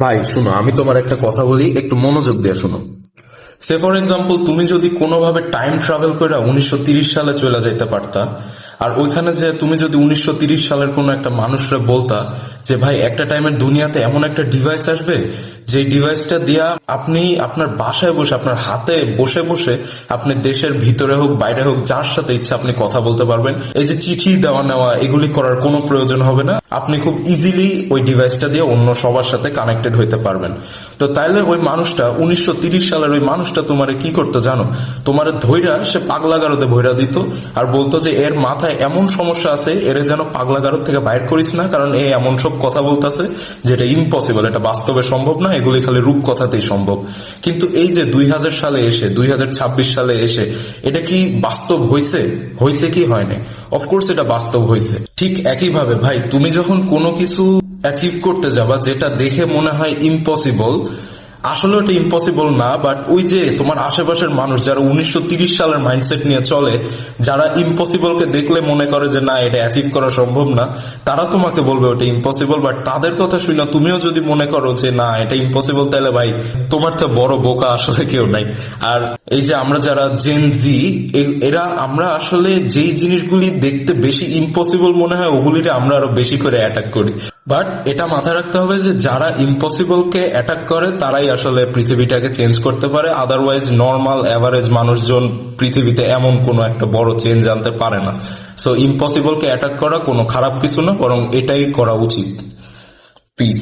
ভাই শুনো, আমি তোমার একটা কথা বলি, একটু মনোযোগ দিয়ে শোনো। সে ফর এক্সাম্পল, তুমি যদি কোনোভাবে টাইম ট্রাভেল করে 1930 সালে চলে যাইতে পারতা, আর ওইখানে যে তুমি যদি 1930 সালের কোনো একটা মানুষরা বলতা যে ভাই একটা টাইমের দুনিয়াতে এমন একটা ডিভাইস আসবে, যে ডিভাইসটা দিয়া আপনি আপনার বাসায় বসে, আপনার হাতে বসে বসে আপনি দেশের ভিতরে হোক বাইরে হোক যার সাথে ইচ্ছা আপনি কথা বলতে পারবেন। এই যে চিঠি দেওয়া নেওয়া এগুলি করার কোনো প্রয়োজন হবে না, আপনি খুব ইজিলি ওই ডিভাইসটা দিয়ে অন্য সবার সাথে কানেক্টেড হইতে পারবেন। তো তাইলে ওই মানুষটা 1930 সালের ওই মানুষটা তোমারে কি করতো জানো? তোমারে ধইরা সে পাগলাগারদে ভইরা দিত, আর বলতো যে এর মাথায় এমন সমস্যা আছে, এরে যেন পাগলাগারদ থেকে বাইর করিস না, কারণ এ এমন সব কথা বলতেছে যেটা ইম্পসিবল, এটা বাস্তবে সম্ভব না, এগুলি খালি রূপকথাতেই সম্ভব। কিন্তু এই যে 2000 সালে এসে 2026 সালে এসে এটা কি বাস্তব হইছে? হইছে কি হয়নি? অফকোর্স এটা বাস্তব হইছে। ঠিক একইভাবে ভাই, তুমি যখন কোনো কিছু অ্যাচিভ করতে যাবা যেটা দেখে মনে হয় ইম্পসিবল, আসলে ওটা ইম্পসিবল না, বাট ওই যে তোমার আশেপাশের মানুষ যারা 1930 সালের মাইন্ডসেট নিয়ে চলে, যারা ইম্পসিবলকে দেখলে মনে করে যে না এটা অ্যাচিভ করা সম্ভব না, তারা তোমাকে বলবে ওটা ইম্পসিবল। বাট তাদের কথা শুনে তুমিও যদি মনে করো যে না এটা ইম্পসিবল, তাহলে ভাই তোমার তো বড় বোকা আসলে কেউ নাই। আর এই যে আমরা যারা জেন জি, এরা আমরা আসলে যেই জিনিসগুলি দেখতে বেশি ইম্পসিবল মনে হয় ওগুলিতে আমরা আরো বেশি করে অ্যাটাক করি। বাট এটা মাথায় রাখতে হবে যে যারা ইম্পসিবলকে অ্যাটাক করে তারাই আসলে পৃথিবীটাকে চেঞ্জ করতে পারে, আদারওয়াইজ নর্মাল অ্যাভারেজ মানুষজন পৃথিবীতে এমন কোনো একটা বড় চেঞ্জ আনতে পারে না। সো ইম্পসিবলকে অ্যাটাক করা কোনো খারাপ কিছু না, বরং এটাই করা উচিত। পিস।